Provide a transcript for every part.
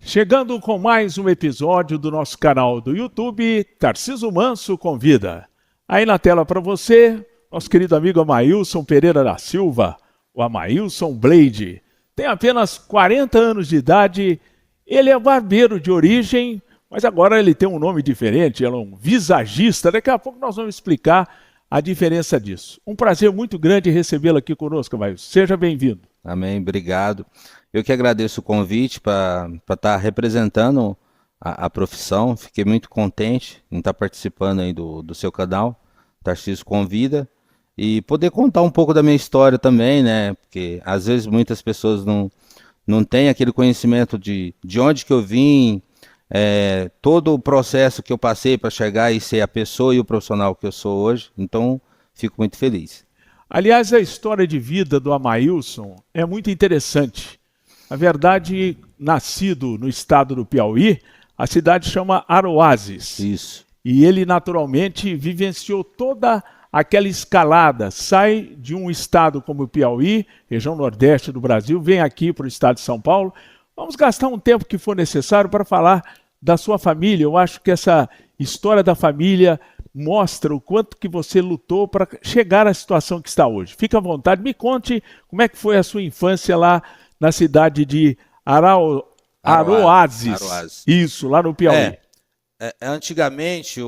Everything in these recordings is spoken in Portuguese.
Chegando com mais um episódio do nosso canal do YouTube, Tarcísio Manso Convida. Aí na tela para você, nosso querido amigo Amailson Pereira da Silva, o Amailson Blade. Tem apenas 40 anos de idade, ele é barbeiro de origem, mas agora ele tem um nome diferente, ele é um visagista. Daqui a pouco nós vamos explicar a diferença disso. Um prazer muito grande recebê-lo aqui conosco, Amailson. Seja bem-vindo. Amém, obrigado. Eu que agradeço o convite para estar representando a profissão. Fiquei muito contente em estar participando aí do seu canal, Tarcísio Convida, e poder contar um pouco da minha história também, né? Porque às vezes muitas pessoas não têm aquele conhecimento de onde que eu vim, todo o processo que eu passei para chegar e ser a pessoa e o profissional que eu sou hoje. Então, fico muito feliz. Aliás, a história de vida do Amailson é muito interessante. Na verdade, nascido no estado do Piauí, a cidade chama Aroazes. Isso. E ele naturalmente vivenciou toda aquela escalada, sai de um estado como o Piauí, região nordeste do Brasil, vem aqui para o estado de São Paulo. Vamos gastar um tempo que for necessário para falar da sua família. Eu acho que essa história da família mostra o quanto que você lutou para chegar à situação que está hoje. Fique à vontade, me conte como é que foi a sua infância lá na cidade de Aroazes. Isso, lá no Piauí. Antigamente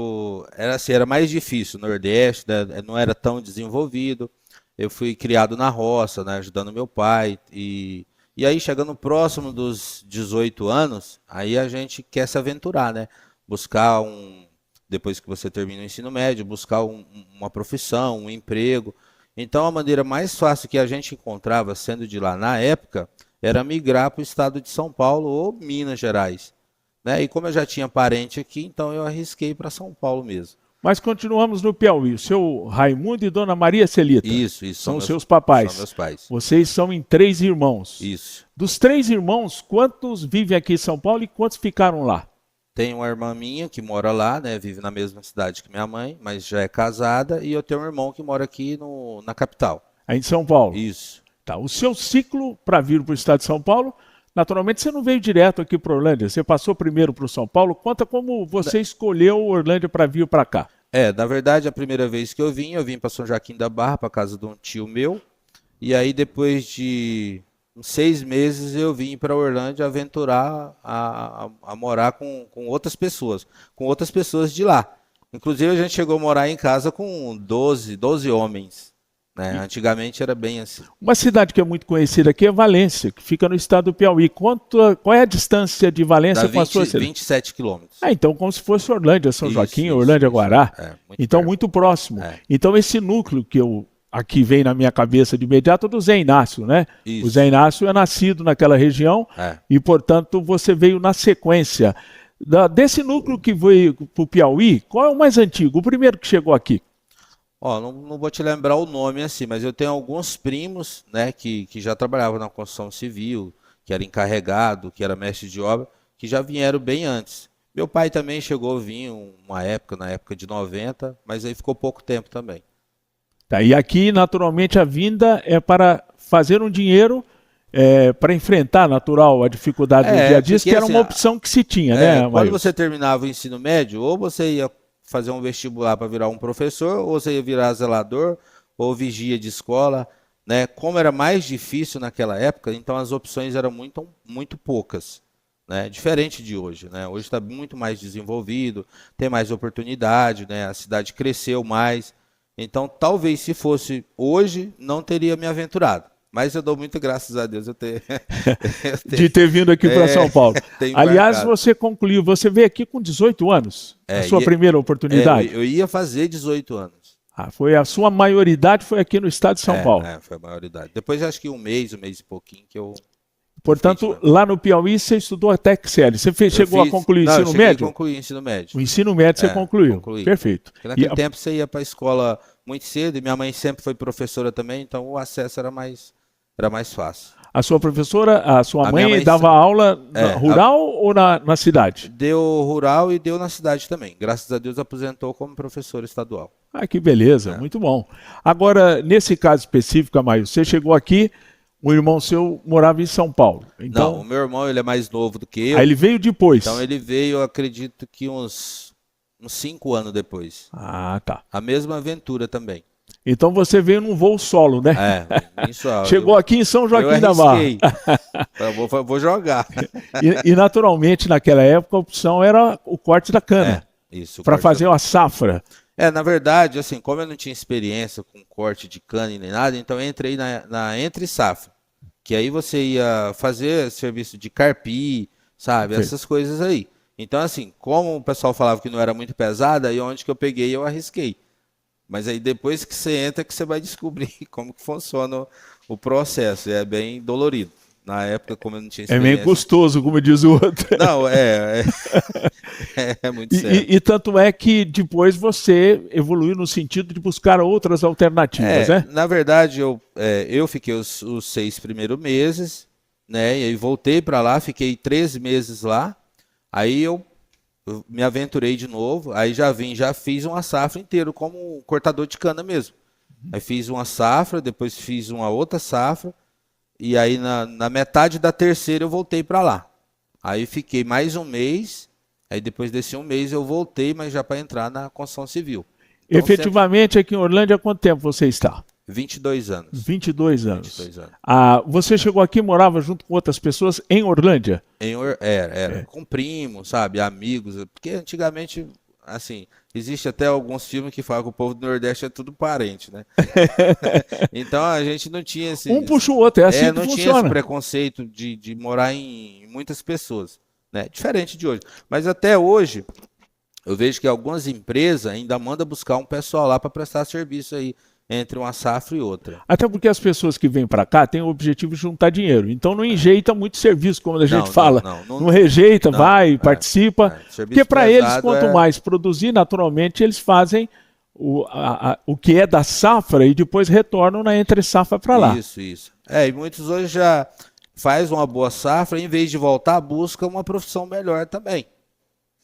era mais difícil, o Nordeste, né, não era tão desenvolvido. Eu fui criado na roça, né, ajudando meu pai. E aí, chegando próximo dos 18 anos, aí a gente quer se aventurar, né? Buscar depois que você termina o ensino médio, buscar uma profissão, um emprego. Então, a maneira mais fácil que a gente encontrava, sendo de lá na época, era migrar para o estado de São Paulo ou Minas Gerais, né? E como eu já tinha parente aqui, então eu arrisquei para São Paulo mesmo. Mas continuamos no Piauí. O seu Raimundo e Dona Maria Celita. Isso. São seus papais. São meus pais. Vocês são em 3 irmãos. Isso. Dos 3 irmãos, quantos vivem aqui em São Paulo e quantos ficaram lá? Tem uma irmã minha que mora lá, né? Vive na mesma cidade que minha mãe, mas já é casada. E eu tenho um irmão que mora aqui na capital. Aí em São Paulo? Isso. Tá. O seu ciclo para vir para o estado de São Paulo, naturalmente você não veio direto aqui para Orlândia. Você passou primeiro para o São Paulo. Conta como você escolheu Orlândia para vir para cá. Na verdade, a primeira vez que eu vim para São Joaquim da Barra, para casa de um tio meu. E aí, depois de uns 6 meses, eu vim para Orlândia aventurar a morar com outras pessoas de lá. Inclusive, a gente chegou a morar em casa com 12 homens. Né? Antigamente era bem assim. Uma cidade que é muito conhecida aqui é Valência, que fica no estado do Piauí. Qual é a distância de Valência com a sua cidade? 27 quilômetros. Então como se fosse Orlândia, São Joaquim, Orlândia, Guará. Então muito próximo. Então esse núcleo que aqui vem na minha cabeça de imediato é do Zé Inácio, né? Isso. O Zé Inácio é nascido naquela região e, portanto, você veio na sequência. Desse núcleo que veio para o Piauí, qual é o mais antigo? O primeiro que chegou aqui? Não vou te lembrar o nome assim, mas eu tenho alguns primos, né, que já trabalhavam na construção civil, que era encarregado, que era mestre de obra, que já vieram bem antes. Meu pai também chegou a vir na época de 90, mas aí ficou pouco tempo também. Tá, e aqui, naturalmente, a vinda é para fazer um dinheiro para enfrentar, natural, a dificuldade do dia a dia, que era uma opção que se tinha, né, quando Maílson? você terminava o ensino médio, ou você ia fazer um vestibular para virar um professor, ou você ia virar zelador, ou vigia de escola, né? Como era mais difícil naquela época, então as opções eram muito poucas, né? Diferente de hoje, né? Hoje está muito mais desenvolvido, tem mais oportunidade, né? A cidade cresceu mais, então talvez se fosse hoje, não teria me aventurado. Mas eu dou muito graças a Deus de ter vindo aqui para São Paulo. Aliás, marcado. você veio aqui com 18 anos, a sua primeira oportunidade. Eu ia fazer 18 anos. Foi a sua maioridade foi aqui no estado de São Paulo. Foi a maioridade. Depois acho que um mês e pouquinho que eu... Portanto, lá no Piauí você estudou até que série? Você chegou a concluir o ensino médio? Eu concluí o ensino médio. O ensino médio você concluiu? Concluí. Perfeito. Porque naquele tempo você ia para a escola muito cedo, e minha mãe sempre foi professora também, então o acesso era mais fácil. A sua professora, a sua mãe dava aula rural ou na cidade? Deu rural e deu na cidade também. Graças a Deus aposentou como professora estadual. Que beleza, muito bom. Agora, nesse caso específico, Amailson, você chegou aqui O irmão seu morava em São Paulo. Então, Não, o meu irmão ele é mais novo do que eu. aí ele veio depois. Então ele veio, eu acredito que uns 5 anos depois. Ah, tá. A mesma aventura também. Então você veio num voo solo, né? Isso, Chegou aqui em São Joaquim eu da Barra. arrisquei. Vou jogar. E naturalmente, naquela época, a opção era o corte da cana. Isso. Para fazer uma safra. Na verdade, assim, como eu não tinha experiência com corte de cana e nem nada, então eu entrei na entre safra. Que aí você ia fazer serviço de carpi, sabe? Sim. Essas coisas aí. Então, assim, como o pessoal falava que não era muito pesada, aí onde que eu peguei, eu arrisquei. Mas aí depois que você entra, que você vai descobrir como que funciona o processo. É bem dolorido. Na época, como eu não tinha experiência... É meio custoso, como diz o outro. Não, é muito sério. E tanto é que depois você evoluiu no sentido de buscar outras alternativas, né? Na verdade, eu fiquei os 6 primeiros meses, né? E aí voltei para lá, fiquei 13 meses lá. Aí eu me aventurei de novo, aí já fiz uma safra inteira como cortador de cana mesmo. Aí fiz uma safra, depois fiz uma outra safra, e aí na metade da terceira eu voltei para lá. Aí fiquei mais um mês, aí depois desse um mês eu voltei, mas já para entrar na construção civil. Então, efetivamente, aqui em Orlândia, há quanto tempo você está? 22 anos. 22 anos. 22 anos. Você chegou aqui e morava junto com outras pessoas em Orlândia? Era. Com primos, sabe, amigos, porque antigamente, assim, existe até alguns filmes que falam que o povo do Nordeste é tudo parente, né? Então a gente não tinha esse... Um puxa o outro, é assim que não funciona. tinha esse preconceito de morar em muitas pessoas, né? Diferente de hoje. Mas até hoje, eu vejo que algumas empresas ainda mandam buscar um pessoal lá para prestar serviço aí, entre uma safra e outra. Até porque as pessoas que vêm para cá têm o objetivo de juntar dinheiro. Então não enjeita muito serviço, como a gente fala. Não rejeita, participa. Porque para eles, quanto mais produzir, naturalmente, eles fazem o que é da safra e depois retornam na entre safra para lá. Isso. E muitos hoje já faz uma boa safra, em vez de voltar, busca uma profissão melhor também.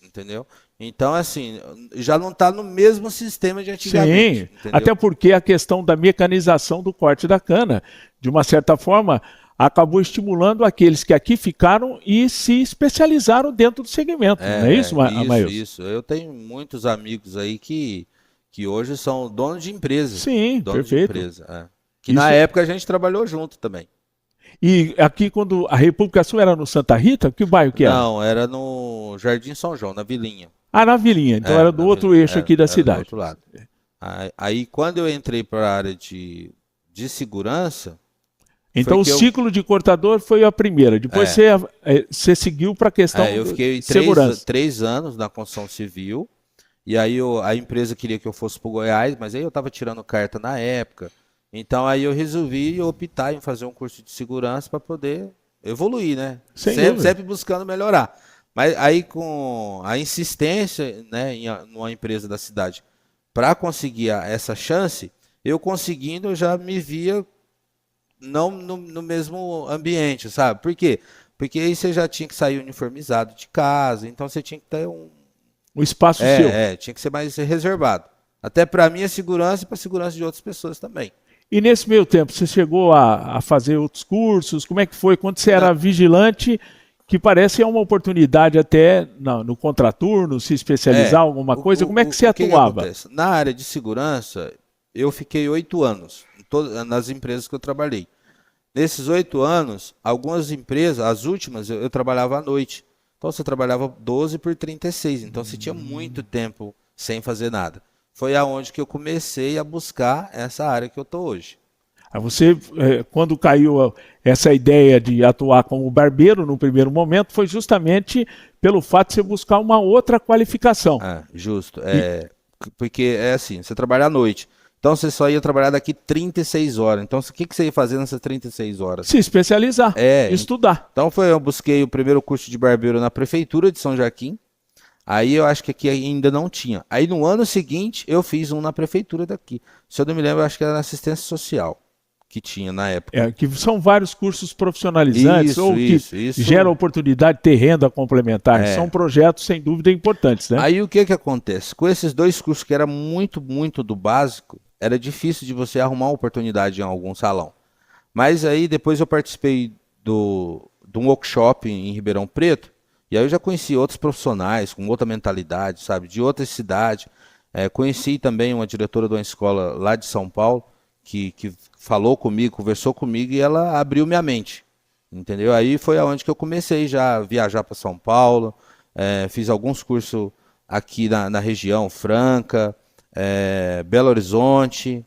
Entendeu? Então, assim, já não está no mesmo sistema de antigamente. Sim, entendeu? Até porque a questão da mecanização do corte da cana, de uma certa forma, acabou estimulando aqueles que aqui ficaram e se especializaram dentro do segmento. Não é isso, Amailson? Isso. Eu tenho muitos amigos aí que hoje são donos de empresas. Sim, perfeito. De empresa, Que na época a gente trabalhou junto também. E aqui, quando a República Sul era no Santa Rita, que bairro que era? Não, era no Jardim São João, na Vilinha. Na Vilinha, então era do outro eixo aqui da cidade. Do outro lado. Aí quando eu entrei para a área de segurança... Então o ciclo de cortador foi a primeira, depois você seguiu para a questão de segurança. Eu fiquei 3 anos na construção civil, e aí a empresa queria que eu fosse para o Goiás, mas aí eu estava tirando carta na época, então aí eu resolvi optar em fazer um curso de segurança para poder evoluir, né? Sempre buscando melhorar. Mas aí com a insistência, né, em uma empresa da cidade para conseguir essa chance, eu conseguindo, eu já me via não no mesmo ambiente, sabe? Por quê? Porque aí você já tinha que sair uniformizado de casa, então você tinha que ter um espaço seu. Tinha que ser mais reservado. Até para a minha segurança e para a segurança de outras pessoas também. E nesse meio tempo, você chegou a fazer outros cursos? Como é que foi? Quando você era vigilante, que parece uma oportunidade até no contraturno, se especializar em alguma coisa, como é que você atuava? Que na área de segurança, eu fiquei 8 anos nas empresas que eu trabalhei. Nesses 8 anos, algumas empresas, as últimas, eu trabalhava à noite. Então você trabalhava 12 por 36, então você tinha muito tempo sem fazer nada. Foi aonde que eu comecei a buscar essa área que eu estou hoje. Você, quando caiu essa ideia de atuar como barbeiro no primeiro momento, foi justamente pelo fato de você buscar uma outra qualificação. Justo. Porque é assim, você trabalha à noite. Então você só ia trabalhar daqui 36 horas. Então o que você ia fazer nessas 36 horas? Se especializar, estudar. Então eu busquei o primeiro curso de barbeiro na Prefeitura de São Joaquim. Aí eu acho que aqui ainda não tinha. Aí no ano seguinte eu fiz um na Prefeitura daqui. Se eu não me lembro, eu acho que era na assistência social que tinha na época. Que são vários cursos profissionalizantes que geram oportunidade de ter renda complementar. São projetos, sem dúvida, importantes, né? Aí o que acontece? Com esses 2 cursos que era muito, muito do básico, era difícil de você arrumar oportunidade em algum salão. Mas aí depois eu participei de um workshop em Ribeirão Preto, e aí eu já conheci outros profissionais com outra mentalidade, sabe, de outra cidade. Conheci também uma diretora de uma escola lá de São Paulo, que falou comigo, conversou comigo, e ela abriu minha mente, entendeu? Aí foi aonde que eu comecei já a viajar para São Paulo, fiz alguns cursos aqui na região, Franca, Belo Horizonte.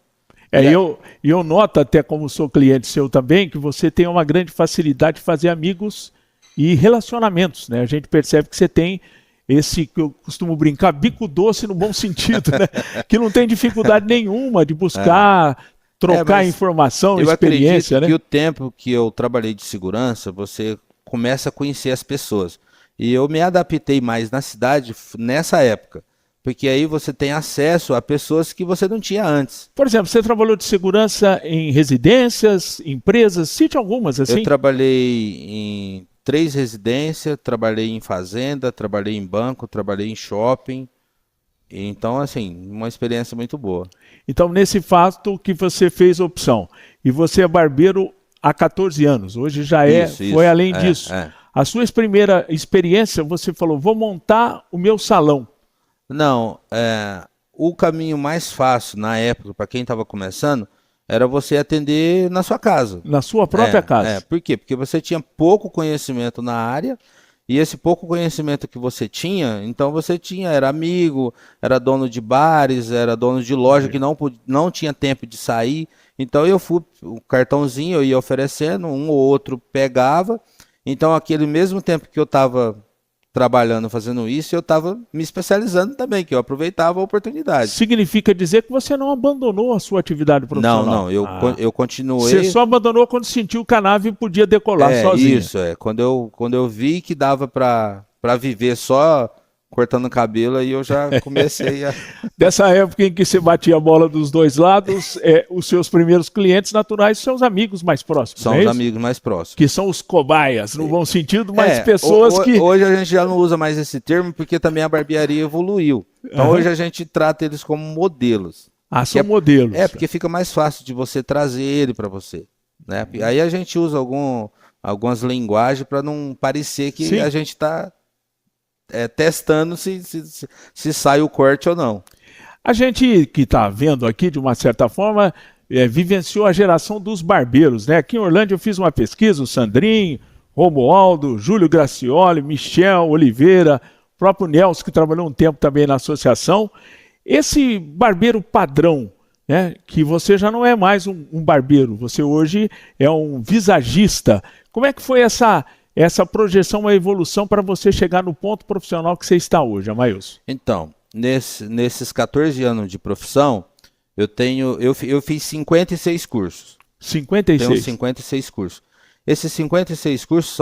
Eu noto, até como sou cliente seu também, que você tem uma grande facilidade de fazer amigos e relacionamentos, né? A gente percebe que você tem esse, que eu costumo brincar, bico doce no bom sentido, né? Que não tem dificuldade nenhuma de buscar, trocar informação, experiência, eu acredito né? que o tempo que eu trabalhei de segurança, você começa a conhecer as pessoas. E eu me adaptei mais na cidade nessa época. Porque aí você tem acesso a pessoas que você não tinha antes. Por exemplo, você trabalhou de segurança em residências, empresas, cite algumas assim? Eu trabalhei em 3 residências, trabalhei em fazenda, trabalhei em banco, trabalhei em shopping. Então, assim, uma experiência muito boa. Então, nesse fato que você fez opção, e você é barbeiro há 14 anos, hoje já foi além disso. A sua primeira experiência, você falou, vou montar o meu salão. Não, o caminho mais fácil na época, para quem estava começando, era você atender na sua casa. Na sua própria casa. Por quê? Porque você tinha pouco conhecimento na área, e esse pouco conhecimento que você tinha, então era amigo, era dono de bares, era dono de loja que não tinha tempo de sair. Então eu fui, o cartãozinho eu ia oferecendo, um ou outro pegava. Então aquele mesmo tempo que eu estava trabalhando, fazendo isso, eu estava me especializando também, que eu aproveitava a oportunidade. Significa dizer que você não abandonou a sua atividade profissional? Não, eu continuei. Você só abandonou quando sentiu que a nave podia decolar sozinha. Isso, quando eu vi que dava para viver só cortando cabelo, aí eu já comecei a... Dessa época em que você batia a bola dos dois lados, os seus primeiros clientes naturais são os amigos mais próximos. São os amigos mais próximos. Que são os cobaias, no bom sentido, mas pessoas que... Hoje a gente já não usa mais esse termo, porque também a barbearia evoluiu. Então hoje a gente trata eles como modelos. São modelos. Porque fica mais fácil de você trazer ele para você, né? Aí a gente usa algumas linguagens para não parecer que a gente está... testando se sai o corte ou não. A gente que está vendo aqui, de uma certa forma, vivenciou a geração dos barbeiros, né? Aqui em Orlândia eu fiz uma pesquisa, o Sandrinho, Romualdo, Júlio Gracioli, Michel Oliveira, o próprio Nelson, que trabalhou um tempo também na associação. Esse barbeiro padrão, né? Que você já não é mais um barbeiro, você hoje é um visagista. Como é que foi essa projeção, uma evolução para você chegar no ponto profissional que você está hoje, Amailson? Então, nesses 14 anos de profissão, eu fiz 56 cursos. 56? Tenho 56 cursos. Esses 56 cursos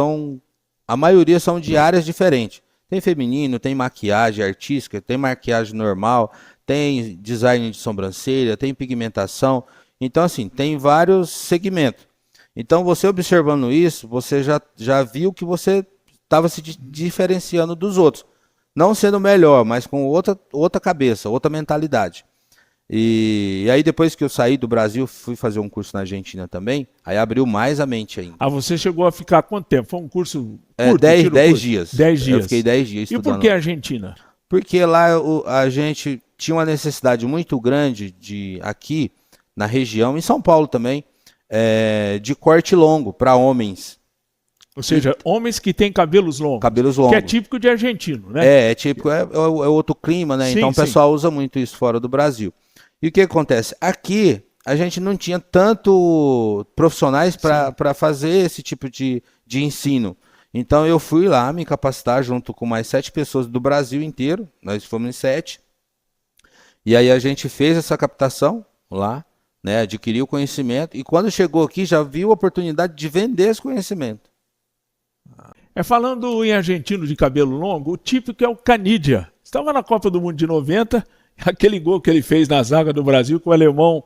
a maioria são de áreas diferentes. Tem feminino, tem maquiagem artística, tem maquiagem normal, tem design de sobrancelha, tem pigmentação. Então, assim, tem vários segmentos. Então, você observando isso, você já viu que você estava se diferenciando dos outros. Não sendo melhor, mas com outra cabeça, outra mentalidade. E aí, depois que eu saí do Brasil, fui fazer um curso na Argentina também, aí abriu mais a mente ainda. Você chegou a ficar quanto tempo? Foi um curso curto? 10 dias. 10 dias. Eu fiquei 10 dias estudando. E por que a Argentina? Porque lá a gente tinha uma necessidade muito grande aqui, na região, em São Paulo também, de corte longo para homens. Ou seja, homens que têm cabelos longos. Cabelos longos. Que é típico de argentino, né? É típico, é outro clima, né? Sim, então o pessoal usa muito isso fora do Brasil. E o que acontece? Aqui a gente não tinha tanto profissionais para fazer esse tipo de ensino. Então eu fui lá me capacitar junto com mais 7 pessoas do Brasil inteiro. Nós fomos em 7. E aí a gente fez essa captação lá, né? Adquiriu o conhecimento. E quando chegou aqui já viu a oportunidade de vender esse conhecimento. Falando em argentino de cabelo longo, o típico é o Canidia. Estava na Copa do Mundo de 90, aquele gol que ele fez na zaga do Brasil, que o alemão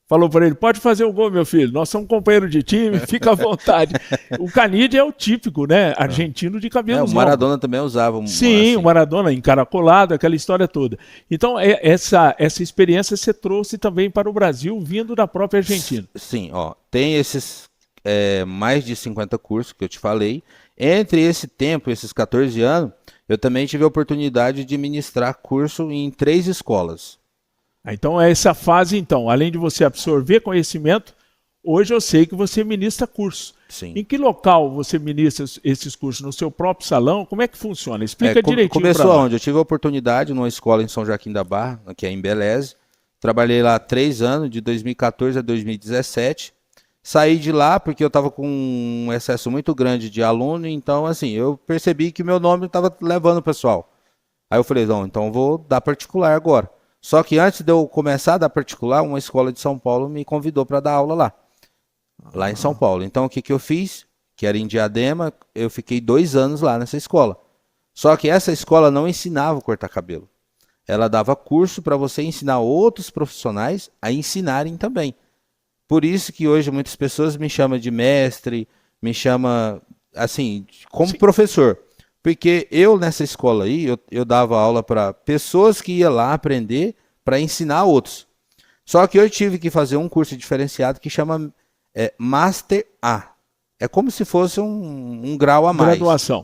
falou para ele, pode fazer o gol, meu filho, nós somos companheiros de time, fica à vontade. O Canidia é o típico, né, argentino de cabelo longo. O Maradona também usava. Sim, assim. O Maradona encaracolado, aquela história toda. Então, essa experiência você trouxe também para o Brasil, vindo da própria Argentina. Sim, tem esses mais de 50 cursos que eu te falei. Entre esse tempo, esses 14 anos, eu também tive a oportunidade de ministrar curso em 3 escolas. Então, é essa fase, então, além de você absorver conhecimento, hoje eu sei que você ministra curso. Sim. Em que local você ministra esses cursos? No seu próprio salão? Como é que funciona? Explica direitinho para nós. Começou onde? Eu tive a oportunidade numa escola em São Joaquim da Barra, que é em Beleze. Trabalhei lá 3 anos, de 2014 a 2017. Saí de lá porque eu estava com um excesso muito grande de aluno, então assim, eu percebi que meu nome estava levando o pessoal. Aí eu falei, não, então vou dar particular agora. Só que antes de eu começar a dar particular, uma escola de São Paulo me convidou para dar aula lá em São Paulo. Então o que eu fiz? Que era em Diadema, eu fiquei 2 anos lá nessa escola. Só que essa escola não ensinava cortar cabelo. Ela dava curso para você ensinar outros profissionais a ensinarem também. Por isso que hoje muitas pessoas me chamam de mestre, me chamam assim, como professor. Porque eu nessa escola aí, eu dava aula para pessoas que iam lá aprender para ensinar outros. Só que eu tive que fazer um curso diferenciado que chama Master A. É como se fosse um grau a mais. Graduação.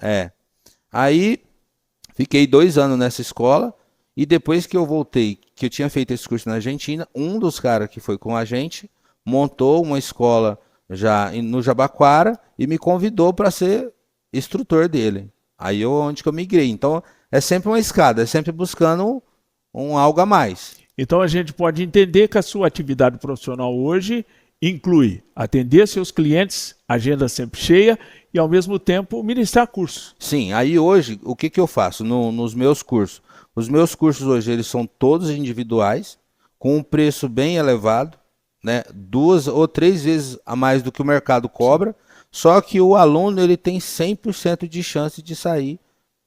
Aí fiquei 2 anos nessa escola e depois que eu voltei, que eu tinha feito esse curso na Argentina, um dos caras que foi com a gente montou uma escola já no Jabaquara e me convidou para ser instrutor dele. Aí onde que eu migrei. Então é sempre uma escada, é sempre buscando algo a mais. Então a gente pode entender que a sua atividade profissional hoje inclui atender seus clientes, agenda sempre cheia e ao mesmo tempo ministrar cursos. Sim, aí hoje o que eu faço nos meus cursos? Os meus cursos hoje eles são todos individuais, com um preço bem elevado, né? 2 ou 3 vezes a mais do que o mercado cobra, só que o aluno ele tem 100% de chance de sair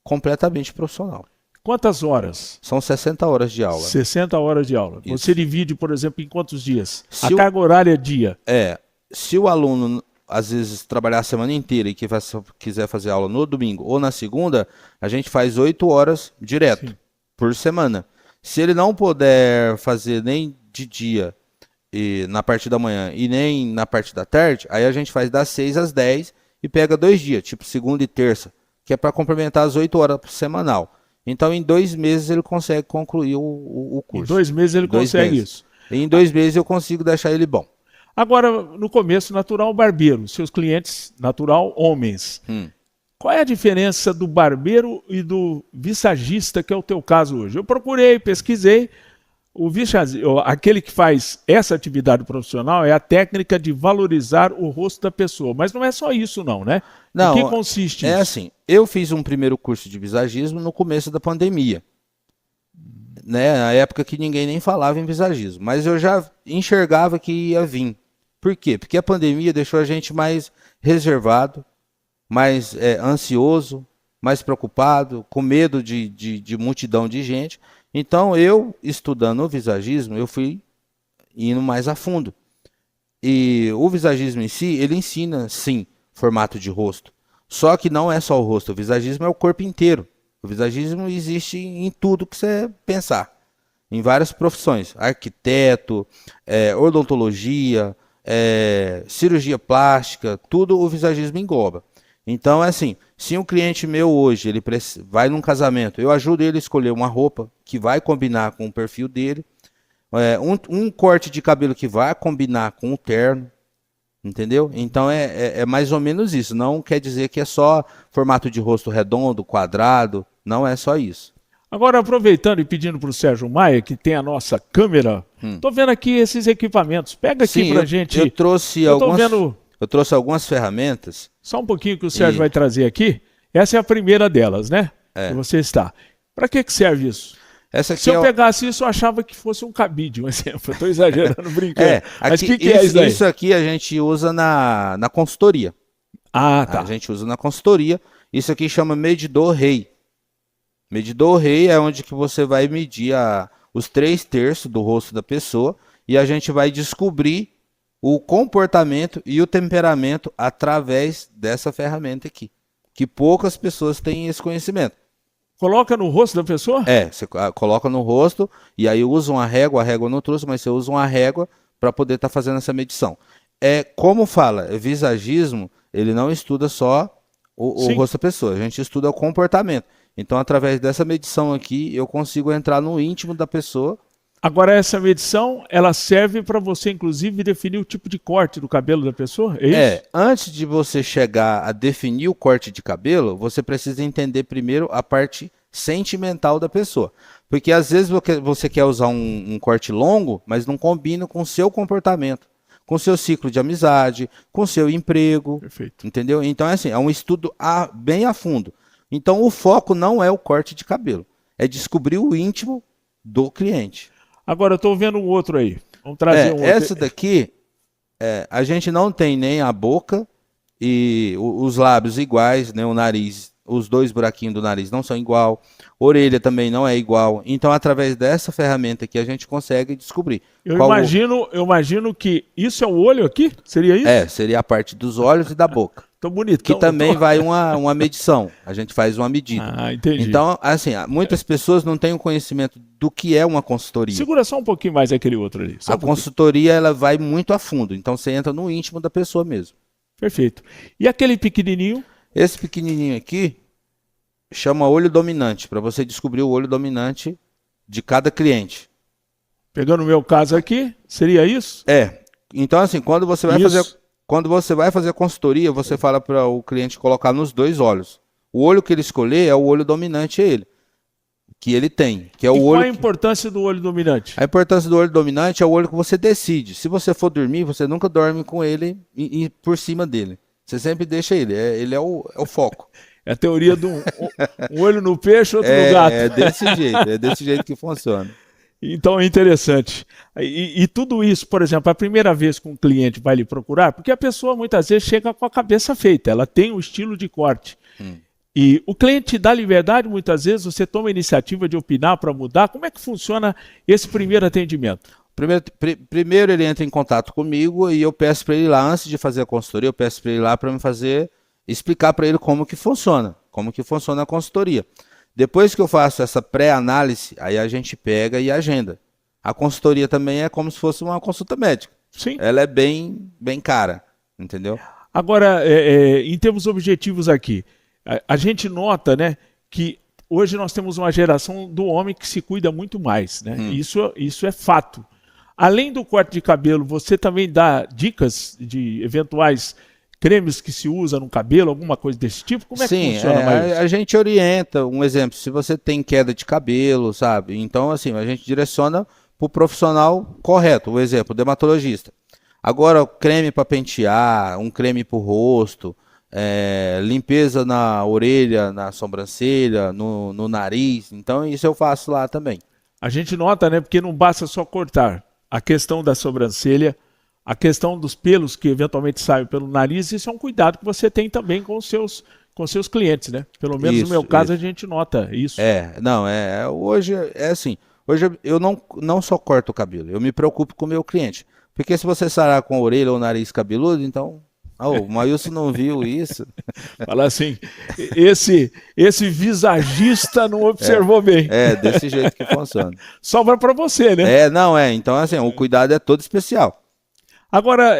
completamente profissional. Quantas horas? São 60 horas de aula. 60 horas de aula. Isso. Você divide, por exemplo, em quantos dias? A carga horária é dia. Se o aluno às vezes trabalhar a semana inteira e quiser fazer aula no domingo ou na segunda, a gente faz 8 horas direto por semana. Se ele não puder fazer nem de dia e na parte da manhã e nem na parte da tarde, aí a gente faz das 6 às 10 e pega 2 dias, tipo segunda e terça, que é para complementar as 8 horas semanal. Então, em 2 meses ele consegue concluir o curso. Em 2 meses ele consegue isso. Em 2 meses eu consigo deixar ele bom. Agora, no começo, natural barbeiro, seus clientes, natural homens. Qual é a diferença do barbeiro e do visagista, que é o teu caso hoje? Eu procurei, pesquisei. Aquele que faz essa atividade profissional é a técnica de valorizar o rosto da pessoa. Mas não é só isso não, né? Não, em que consiste isso? É assim, eu fiz um primeiro curso de visagismo no começo da pandemia. Né? Na época que ninguém nem falava em visagismo. Mas eu já enxergava que ia vir. Por quê? Porque a pandemia deixou a gente mais reservado, mais ansioso, mais preocupado, com medo de multidão de gente. Então, eu, estudando o visagismo, eu fui indo mais a fundo. E o visagismo em si, ele ensina, sim, formato de rosto. Só que não é só o rosto, o visagismo é o corpo inteiro. O visagismo existe em tudo que você pensar. Em várias profissões. Arquiteto, odontologia, cirurgia plástica, tudo o visagismo engloba. Então, é assim, se um cliente meu hoje ele vai num casamento, eu ajudo ele a escolher uma roupa que vai combinar com o perfil dele, um corte de cabelo que vai combinar com o terno, entendeu? Então, é mais ou menos isso. Não quer dizer que é só formato de rosto redondo, quadrado, não é só isso. Agora, aproveitando e pedindo para o Sérgio Maia, que tem a nossa câmera, estou vendo aqui esses equipamentos. Pega aqui para a gente. Eu trouxe Eu trouxe algumas ferramentas. Só um pouquinho que o Sérgio vai trazer aqui. Essa é a primeira delas, né? Que você está. Para que serve isso? Essa aqui Se eu pegasse isso, eu achava que fosse um cabide, um exemplo. Estou exagerando, brincando. Mas o que é isso daí? Isso aqui a gente usa na consultoria. Ah, tá. A gente usa na consultoria. Isso aqui chama medidor rei. Medidor rei é onde que você vai medir os 3/3 do rosto da pessoa e a gente vai descobrir o comportamento e o temperamento através dessa ferramenta aqui. Que poucas pessoas têm esse conhecimento. Coloca no rosto da pessoa? Você coloca no rosto e aí usa uma régua. A régua eu não trouxe, mas você usa uma régua para poder estar fazendo essa medição. como fala, visagismo, ele não estuda só o rosto da pessoa, a gente estuda o comportamento. Então, através dessa medição aqui, eu consigo entrar no íntimo da pessoa. Agora, essa medição, ela serve para você, inclusive, definir o tipo de corte do cabelo da pessoa? É isso? Antes de você chegar a definir o corte de cabelo, você precisa entender primeiro a parte sentimental da pessoa. Porque às vezes você quer usar um corte longo, mas não combina com o seu comportamento, com o seu ciclo de amizade, com o seu emprego. Perfeito. Entendeu? Então, é um estudo bem a fundo. Então, o foco não é o corte de cabelo, é descobrir o íntimo do cliente. Agora, eu estou vendo um outro aí. Vamos trazer um outro. Essa daqui, a gente não tem nem a boca e os lábios iguais, né? O nariz, os dois buraquinhos do nariz não são igual, orelha também não é igual. Então, através dessa ferramenta aqui, a gente consegue descobrir. Eu imagino que isso é o olho aqui? Seria isso? Seria a parte dos olhos e da boca. Tô bonitão. Que também vai uma medição. A gente faz uma medida. Ah, entendi. Então, assim, muitas pessoas não têm o conhecimento do que é uma consultoria. Segura só um pouquinho mais aquele outro ali. A consultoria, ela vai muito a fundo. Então, você entra no íntimo da pessoa mesmo. Perfeito. E aquele pequenininho? Esse pequenininho aqui chama olho dominante, para você descobrir o olho dominante de cada cliente. Pegando o meu caso aqui, seria isso? Então, assim, quando você vai fazer a consultoria, você fala para o cliente colocar nos dois olhos. O olho que ele escolher é o olho dominante que ele tem. Que é o olho. Qual a importância do olho dominante? A importância do olho dominante é o olho que você decide. Se você for dormir, você nunca dorme com ele e por cima dele. Você sempre deixa ele. Ele é o foco. É a teoria do um olho no peixe, outro no gato. É desse jeito que funciona. Então é interessante. E tudo isso, por exemplo, a primeira vez que um cliente vai lhe procurar, porque a pessoa muitas vezes chega com a cabeça feita, ela tem um estilo de corte. E o cliente te dá liberdade, muitas vezes você toma a iniciativa de opinar para mudar. Como é que funciona esse primeiro atendimento? Primeiro ele entra em contato comigo e eu peço para ele lá, antes de fazer a consultoria, eu peço para ele lá para me explicar para ele como que funciona a consultoria. Depois que eu faço essa pré-análise, aí a gente pega e agenda. A consultoria também é como se fosse uma consulta médica. Sim. Ela é bem cara, entendeu? Agora, em termos objetivos aqui, a gente nota, né, que hoje nós temos uma geração do homem que se cuida muito mais, né? Isso é fato. Além do corte de cabelo, você também dá dicas de eventuais cremes que se usa no cabelo, alguma coisa desse tipo? Como é que funciona mais? A gente orienta, um exemplo, se você tem queda de cabelo, sabe? Então, assim, a gente direciona para o profissional correto, o exemplo, o dermatologista. Agora, creme para pentear, um creme para o rosto, limpeza na orelha, na sobrancelha, no nariz, então isso eu faço lá também. A gente nota, né, porque não basta só cortar. A questão da sobrancelha, a questão dos pelos que eventualmente saem pelo nariz, isso é um cuidado que você tem também com os seus clientes, né? Pelo menos no meu caso a gente nota isso. Hoje é assim, hoje eu não só corto o cabelo, eu me preocupo com o meu cliente. Porque se você sarar com a orelha ou o nariz cabeludo, então, o Maílson não viu isso. Fala assim, esse visagista não observou bem. Desse jeito que funciona. Sobra para você, né? Então assim, o cuidado é todo especial. Agora,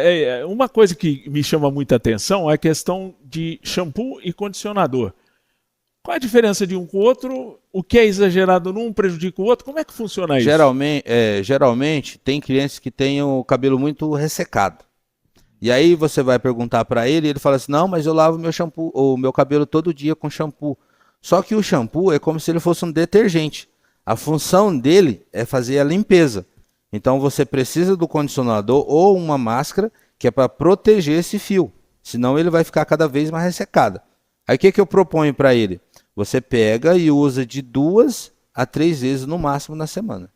uma coisa que me chama muita atenção é a questão de shampoo e condicionador. Qual a diferença de um com o outro? O que é exagerado num prejudica o outro? Como é que funciona isso? Geralmente tem clientes que têm o cabelo muito ressecado. E aí você vai perguntar para ele e ele fala assim, não, mas eu lavo meu cabelo todo dia com shampoo. Só que o shampoo é como se ele fosse um detergente. A função dele é fazer a limpeza. Então você precisa do condicionador ou uma máscara que é para proteger esse fio. Senão ele vai ficar cada vez mais ressecado. Aí o que eu proponho para ele? Você pega e usa de 2 a 3 vezes no máximo na semana.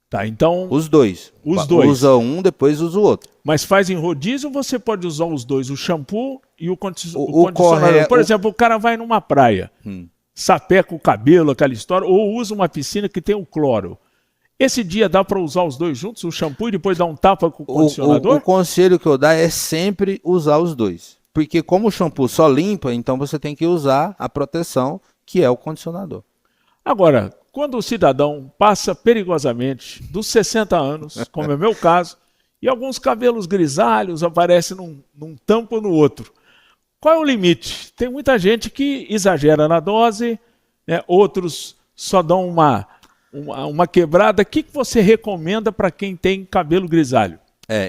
Tá, então... Os dois. Usa um, depois usa o outro. Mas faz em rodízio ou você pode usar os dois? O shampoo e o condicionador? Por exemplo, o cara vai numa praia, sapeca o cabelo, aquela história, ou usa uma piscina que tem o cloro. Esse dia dá para usar os dois juntos, o shampoo e depois dar um tapa com o condicionador? O conselho que eu dou é sempre usar os dois. Porque como o shampoo só limpa, então você tem que usar a proteção, que é o condicionador. Agora, quando o cidadão passa perigosamente dos 60 anos, como é o meu caso, e alguns cabelos grisalhos aparecem num tampo ou no outro. Qual é o limite? Tem muita gente que exagera na dose, né? Outros só dão uma quebrada. O que você recomenda para quem tem cabelo grisalho?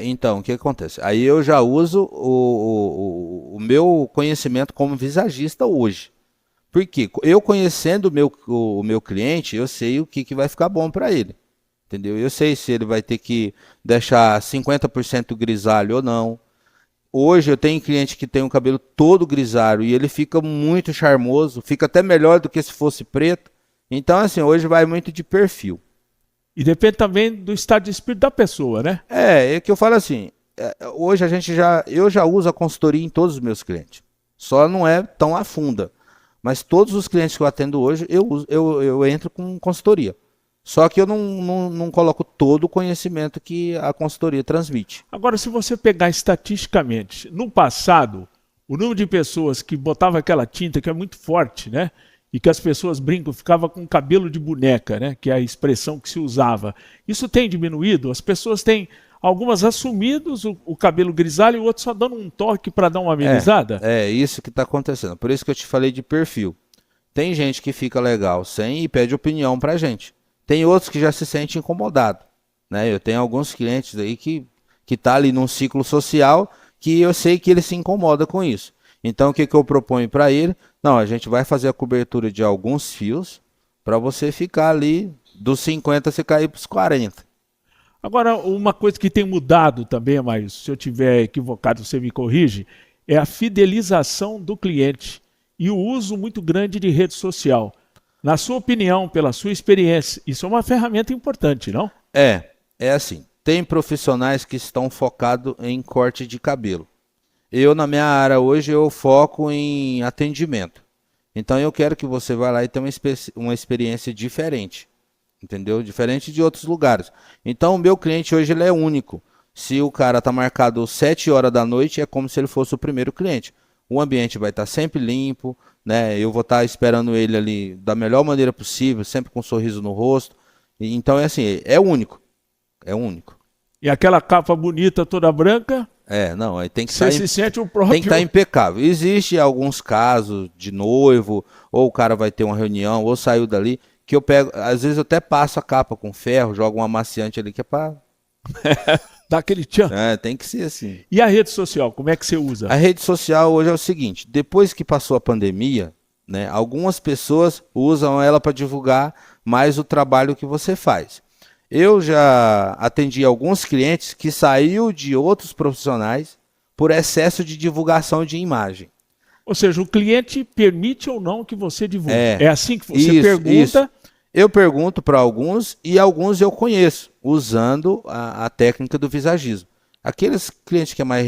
Então, o que acontece? Aí eu já uso o meu conhecimento como visagista hoje. Porque eu conhecendo o meu cliente, eu sei o que vai ficar bom para ele. Entendeu? Eu sei se ele vai ter que deixar 50% grisalho ou não. Hoje eu tenho cliente que tem um cabelo todo grisalho e ele fica muito charmoso, fica até melhor do que se fosse preto. Então, assim, hoje vai muito de perfil. E depende também do estado de espírito da pessoa, né? É que eu falo assim, hoje eu já uso a consultoria em todos os meus clientes. Só não é tão a funda. Mas todos os clientes que eu atendo hoje, eu entro com consultoria. Só que eu não coloco todo o conhecimento que a consultoria transmite. Agora, se você pegar estatisticamente, no passado, o número de pessoas que botava aquela tinta que é muito forte, né? E que as pessoas brincam, ficava com cabelo de boneca, né? Que é a expressão que se usava. Isso tem diminuído? As pessoas têm, algumas assumido o cabelo grisalho e outros só dando um toque para dar uma amenizada? É isso que está acontecendo. Por isso que eu te falei de perfil. Tem gente que fica legal sem e pede opinião para a gente. Tem outros que já se sentem incomodados, né? Eu tenho alguns clientes aí que tá ali num ciclo social que eu sei que ele se incomoda com isso. Então o que eu proponho para ele? Não, a gente vai fazer a cobertura de alguns fios para você ficar ali dos 50 você cair para os 40. Agora, uma coisa que tem mudado também, mas se eu tiver equivocado, você me corrige, é a fidelização do cliente e o uso muito grande de rede social. Na sua opinião, pela sua experiência, isso é uma ferramenta importante, não? É assim. Tem profissionais que estão focados em corte de cabelo. Eu, na minha área hoje, eu foco em atendimento. Então, eu quero que você vá lá e tenha uma experiência diferente. Entendeu? Diferente de outros lugares. Então, o meu cliente hoje ele é único. Se o cara está marcado 7 horas da noite, é como se ele fosse o primeiro cliente. O ambiente vai estar sempre limpo, né? Eu vou estar esperando ele ali da melhor maneira possível, sempre com um sorriso no rosto. Então, é assim, é único. É único. E aquela capa bonita toda branca, Não, aí tem que você se sente o próprio... Tem que estar impecável. Existe alguns casos de noivo, ou o cara vai ter uma reunião, ou saiu dali, que eu pego, às vezes eu até passo a capa com ferro, jogo um amaciante ali que é para... Dá aquele tchan. Tem que ser assim. E a rede social, como é que você usa? A rede social hoje é o seguinte, depois que passou a pandemia, né, algumas pessoas usam ela para divulgar mais o trabalho que você faz. Eu já atendi alguns clientes que saiu de outros profissionais por excesso de divulgação de imagem. Ou seja, o cliente permite ou não que você divulgue. É assim que você Isso, pergunta. Isso. Eu pergunto para alguns e alguns eu conheço, usando a técnica do visagismo. Aqueles clientes que é mais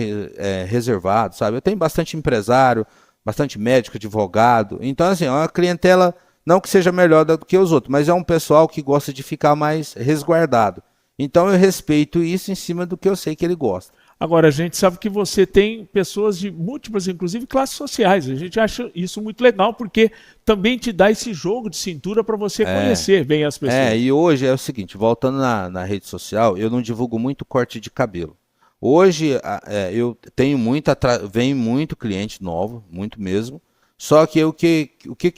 reservado, sabe? Eu tenho bastante empresário, bastante médico, advogado. Então, assim, é uma clientela, não que seja melhor do que os outros, mas é um pessoal que gosta de ficar mais resguardado. Então, eu respeito isso em cima do que eu sei que ele gosta. Agora, a gente sabe que você tem pessoas de múltiplas, inclusive classes sociais. A gente acha isso muito legal, porque também te dá esse jogo de cintura para você conhecer bem as pessoas. E hoje é o seguinte, voltando na rede social, eu não divulgo muito corte de cabelo. Hoje eu tenho vem muito cliente novo, muito mesmo. Só que o que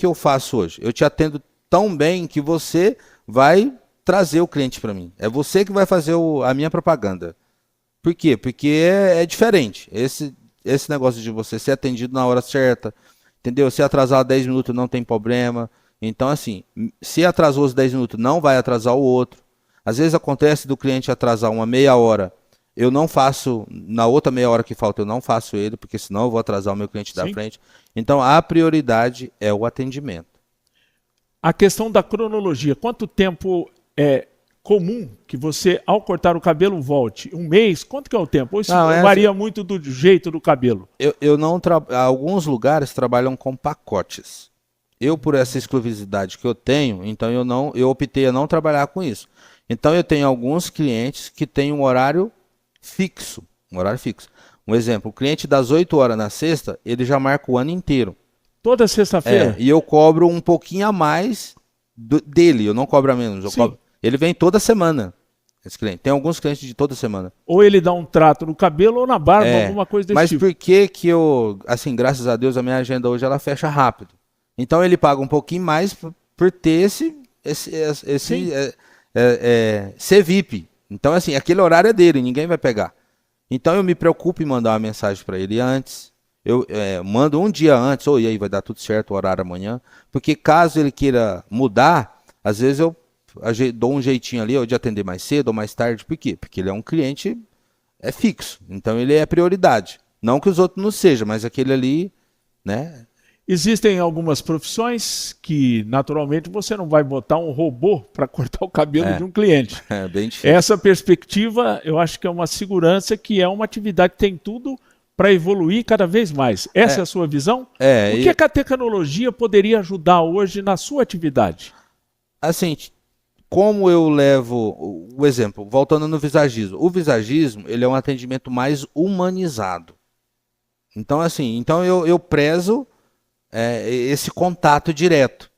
eu faço hoje? Eu te atendo tão bem que você vai trazer o cliente para mim. É você que vai fazer a minha propaganda. Por quê? Porque é diferente. Esse negócio de você ser atendido na hora certa, entendeu? Se atrasar 10 minutos não tem problema. Então, assim, se atrasou os 10 minutos, não vai atrasar o outro. Às vezes acontece do cliente atrasar uma meia hora. Eu não faço, na outra meia hora que falta, eu não faço ele, porque senão eu vou atrasar o meu cliente da frente. Então, a prioridade é o atendimento. A questão da cronologia. Quanto tempo é comum que você, ao cortar o cabelo, volte? Um mês? Quanto que é o tempo? Ou isso varia muito do jeito do cabelo? Alguns lugares trabalham com pacotes. Eu, por essa exclusividade que eu tenho, então eu optei a não trabalhar com isso. Então eu tenho alguns clientes que têm um horário fixo. Um exemplo, o cliente das 8 horas na sexta, ele já marca o ano inteiro. Toda sexta-feira? E eu cobro um pouquinho a mais dele, eu não cobro a menos. Ele vem toda semana. esse cliente. Tem alguns clientes de toda semana. Ou ele dá um trato no cabelo ou na barba, É, alguma coisa desse mas tipo. por que que eu, assim, graças a Deus, a minha agenda hoje ela fecha rápido. Então ele paga um pouquinho mais por ter Sim. ser VIP. Então, assim, aquele horário é dele, ninguém vai pegar. Então eu me preocupo em mandar uma mensagem para ele antes. Eu mando um dia antes, ou e aí vai dar tudo certo o horário amanhã. Porque caso ele queira mudar, às vezes eu dou um jeitinho ali, ou de atender mais cedo ou mais tarde. Por quê? Porque ele é um cliente fixo. Então ele é prioridade. Não que os outros não sejam, mas aquele ali, né? Existem algumas profissões que, naturalmente, você não vai botar um robô para cortar o cabelo de um cliente. É bem difícil. Essa perspectiva, eu acho que é uma segurança, que é uma atividade que tem tudo para evoluir cada vez mais. Essa é a sua visão? O que é que a tecnologia poderia ajudar hoje na sua atividade? Assim, como eu levo o exemplo, voltando no visagismo. O visagismo, ele é um atendimento mais humanizado. Então, assim, eu prezo esse contato direto.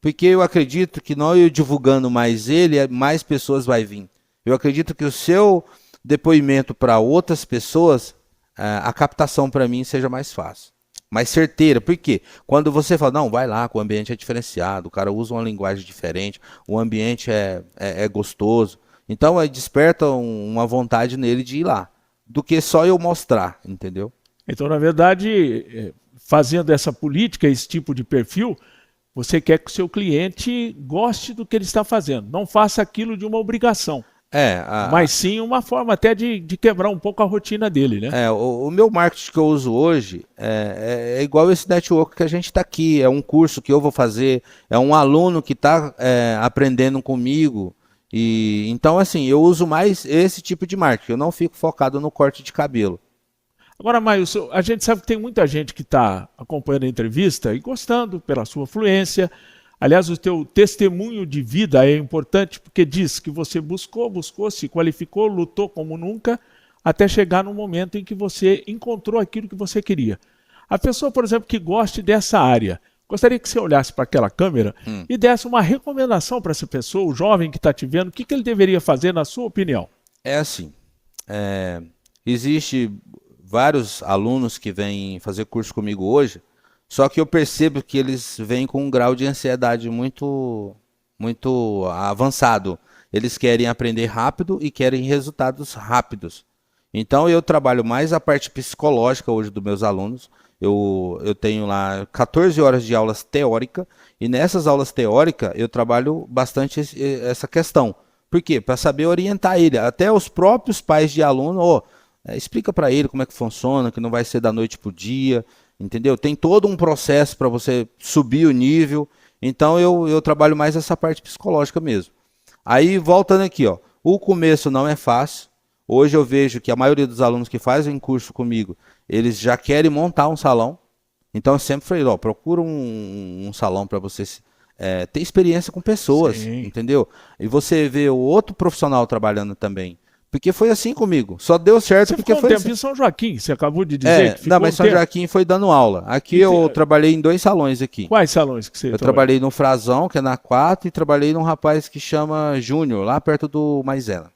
Porque eu acredito que não eu divulgando mais ele, mais pessoas vai vir. Eu acredito que o seu depoimento para outras pessoas, a captação para mim seja mais fácil. Mais certeira. Por quê? Quando você fala, não, vai lá, que o ambiente é diferenciado, o cara usa uma linguagem diferente, o ambiente é gostoso. Então, desperta uma vontade nele de ir lá. Do que só eu mostrar, entendeu? Então, na verdade, fazendo essa política, esse tipo de perfil, você quer que o seu cliente goste do que ele está fazendo. Não faça aquilo de uma obrigação. Mas sim uma forma até de quebrar um pouco a rotina dele, né? O meu marketing que eu uso hoje é igual esse network que a gente está aqui. É um curso que eu vou fazer, é um aluno que está aprendendo comigo. E então, assim, eu uso mais esse tipo de marketing. Eu não fico focado no corte de cabelo. Agora, Maílson, a gente sabe que tem muita gente que está acompanhando a entrevista e gostando pela sua fluência. Aliás, o teu testemunho de vida é importante porque diz que você buscou, se qualificou, lutou como nunca, até chegar no momento em que você encontrou aquilo que você queria. A pessoa, por exemplo, que goste dessa área, gostaria que você olhasse para aquela câmera e desse uma recomendação para essa pessoa, o jovem que está te vendo, o que ele deveria fazer, na sua opinião? É assim, existe vários alunos que vêm fazer curso comigo hoje, só que eu percebo que eles vêm com um grau de ansiedade muito avançado. Eles querem aprender rápido e querem resultados rápidos. Então eu trabalho mais a parte psicológica hoje dos meus alunos. Eu tenho lá 14 horas de aulas teóricas e nessas aulas teóricas eu trabalho bastante essa questão. Por quê? Para saber orientar ele. Até os próprios pais de aluno, explica para ele como é que funciona, que não vai ser da noite para o dia, entendeu? Tem todo um processo para você subir o nível. Então eu trabalho mais essa parte psicológica mesmo. Aí voltando aqui, o começo não é fácil. Hoje eu vejo que a maioria dos alunos que fazem curso comigo, eles já querem montar um salão. Então eu sempre falei, procura um salão para você ter experiência com pessoas, Sim. entendeu? E você vê o outro profissional trabalhando também. Porque foi assim comigo. Só deu certo porque foi foi tempo assim. em São Joaquim, você acabou de dizer que ficou Não, mas São Joaquim foi dando aula. Aqui eu trabalhei em 2 salões aqui. Quais salões que você trabalhei no Frazão, que é na 4, e trabalhei num rapaz que chama Júnior, lá perto do Maisena.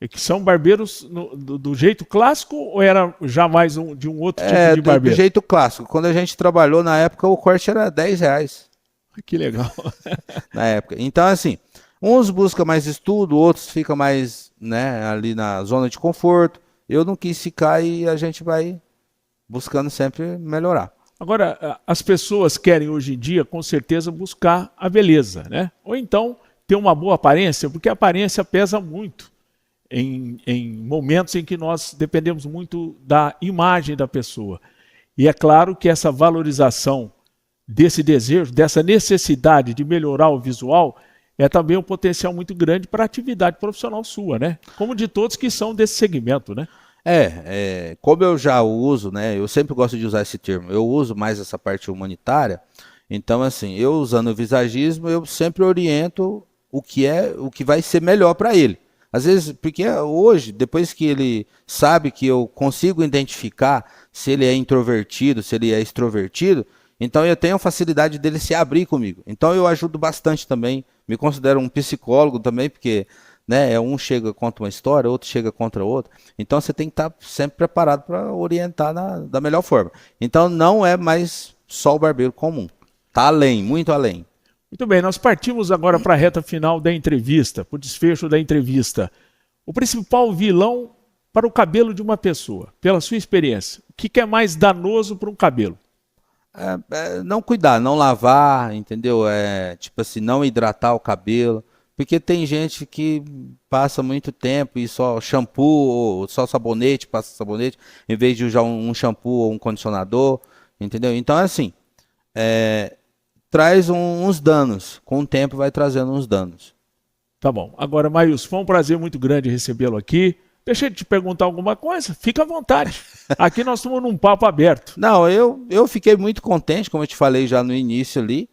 E que são barbeiros do jeito clássico ou era já mais de um outro tipo de barbeiro? Do jeito clássico. Quando a gente trabalhou, na época, o corte era R$10. Que legal. Na época. Então, assim, uns buscam mais estudo, outros ficam mais ali na zona de conforto. Eu não quis ficar e a gente vai buscando sempre melhorar. Agora, as pessoas querem hoje em dia, com certeza, buscar a beleza, né? Ou então ter uma boa aparência, porque a aparência pesa muito em momentos em que nós dependemos muito da imagem da pessoa. E é claro que essa valorização desse desejo, dessa necessidade de melhorar o visual, é também um potencial muito grande para a atividade profissional sua, né? Como de todos que são desse segmento, né? Como eu já uso, né? Eu sempre gosto de usar esse termo. Eu uso mais essa parte humanitária. Então, assim, eu usando o visagismo, eu sempre oriento o que vai ser melhor para ele. Às vezes, porque hoje, depois que ele sabe que eu consigo identificar se ele é introvertido, se ele é extrovertido, então eu tenho a facilidade dele se abrir comigo. Então eu ajudo bastante também, me considero um psicólogo também, porque né? Um chega contra uma história, outro chega contra outro. Então você tem que estar sempre preparado para orientar da melhor forma. Então não é mais só o barbeiro comum. Tá além, muito além. Muito bem, nós partimos agora para a reta final da entrevista, para o desfecho da entrevista. O principal vilão para o cabelo de uma pessoa, pela sua experiência, o que é mais danoso para um cabelo? Não cuidar, não lavar, entendeu? Tipo assim, não hidratar o cabelo. Porque tem gente que passa muito tempo e só shampoo, ou só sabonete, passa sabonete, em vez de usar um shampoo ou um condicionador, entendeu? Então, assim, traz uns danos. Com o tempo vai trazendo uns danos. Tá bom. Agora, Maílson, foi um prazer muito grande recebê-lo aqui. Deixa eu te perguntar alguma coisa, fica à vontade. Aqui nós estamos num papo aberto. Não, eu fiquei muito contente, como eu te falei já no início ali,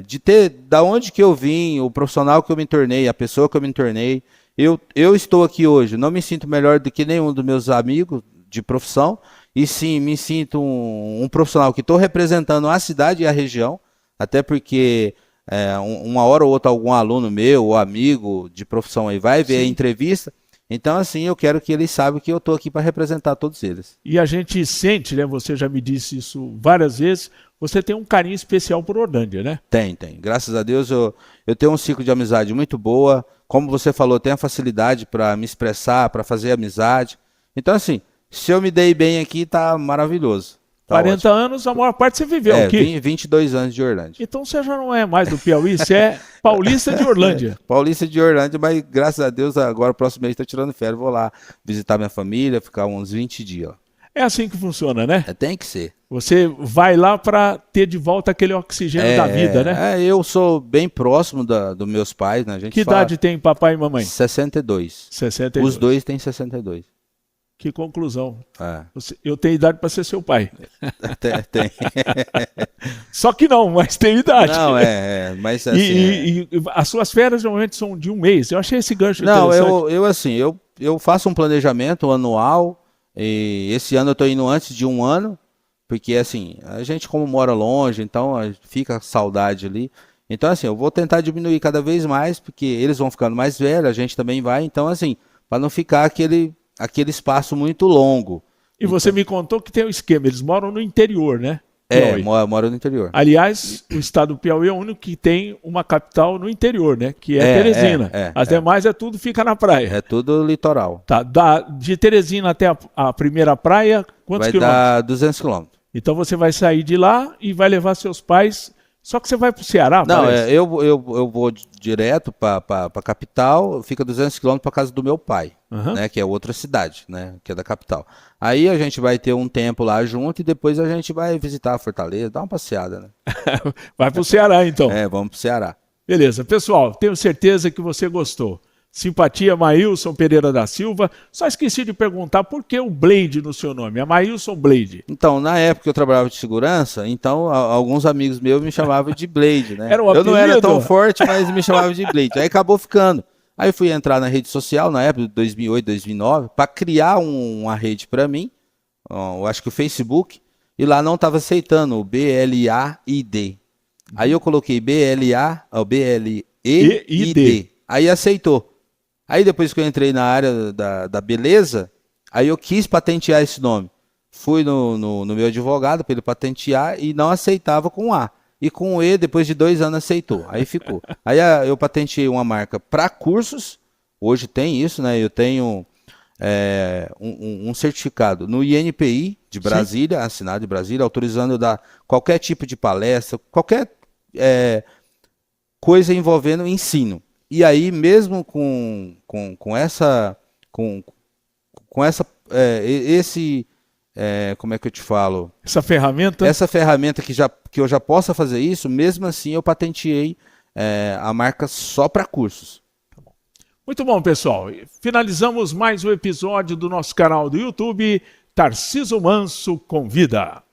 de ter, da onde que eu vim, o profissional que eu me tornei, a pessoa que eu me tornei. Eu estou aqui hoje, não me sinto melhor do que nenhum dos meus amigos de profissão, e sim, me sinto um profissional que estou representando a cidade e a região, até porque uma hora ou outra algum aluno meu ou amigo de profissão aí vai ver a entrevista. Então, assim, eu quero que eles saibam que eu estou aqui para representar todos eles. E a gente sente, né? Você já me disse isso várias vezes, você tem um carinho especial por Orlândia, né? Tem. Graças a Deus eu tenho um ciclo de amizade muito boa. Como você falou, tenho a facilidade para me expressar, para fazer amizade. Então, assim, se eu me dei bem aqui, tá maravilhoso. Tá 40 ótimo. anos, a maior parte você viveu aqui. 22 anos de Orlândia. Então você já não é mais do Piauí, você é paulista de Orlândia. Paulista de Orlândia, mas graças a Deus agora o próximo mês estou tirando férias. Vou lá visitar minha família, ficar uns 20 dias. É assim que funciona, né? Tem que ser. Você vai lá para ter de volta aquele oxigênio da vida, né? Eu sou bem próximo dos meus pais, né? A gente que fala... idade tem papai e mamãe? 62. 62. Os dois têm 62. Que conclusão. Eu tenho idade para ser seu pai. Tem. Só que não, mas tem idade. Não, mas assim... E as suas férias normalmente são de um mês. Eu achei esse gancho interessante. Não, eu faço um planejamento anual, e esse ano eu estou indo antes de um ano, porque assim, a gente como mora longe, então fica saudade ali. Então assim, eu vou tentar diminuir cada vez mais, porque eles vão ficando mais velhos, a gente também vai. Então assim, para não ficar aquele espaço muito longo. E então... você me contou que tem um esquema, eles moram no interior, né? Moro no interior. Aliás, o estado do Piauí é o único que tem uma capital no interior, né? Que é Teresina. As demais tudo fica na praia. É tudo litoral. Tá, de Teresina até a primeira praia, quantos quilômetros? Vai dar 200 quilômetros. Então você vai sair de lá e vai levar seus pais... Só que você vai para o Ceará? Não, eu vou direto para a capital, fica 200 quilômetros para casa do meu pai, né, que é outra cidade, né, que é da capital. Aí a gente vai ter um tempo lá junto e depois a gente vai visitar a Fortaleza, dar uma passeada, né? Vai para o Ceará, então. Vamos para o Ceará. Beleza. Pessoal, tenho certeza que você gostou. Simpatia Maílson Pereira da Silva. Só esqueci de perguntar por que o Blade no seu nome, a Maílson Blade. Então, na época que eu trabalhava de segurança, então alguns amigos meus me chamavam de Blade, né? Era um apelido? Eu não era tão forte, mas me chamavam de Blade. Aí acabou ficando. Aí fui entrar na rede social, na época de 2008, 2009, para criar uma rede para mim, eu acho que o Facebook, e lá não estava aceitando o BLAID. Aí eu coloquei BLEID. Aí aceitou. Aí depois que eu entrei na área da beleza, aí eu quis patentear esse nome. Fui no meu advogado para ele patentear e não aceitava com A. E com o E, depois de 2 anos, aceitou. Aí ficou. Aí eu patenteei uma marca para cursos. Hoje tem isso, né? Eu tenho um certificado no INPI de Brasília, Sim. assinado de Brasília, autorizando dar qualquer tipo de palestra, qualquer coisa envolvendo ensino. E aí, mesmo com como é que eu te falo? Essa ferramenta? Essa ferramenta que eu já possa fazer isso, mesmo assim eu patenteei a marca só para cursos. Muito bom, pessoal. Finalizamos mais um episódio do nosso canal do YouTube, Tarciso Manso Convida.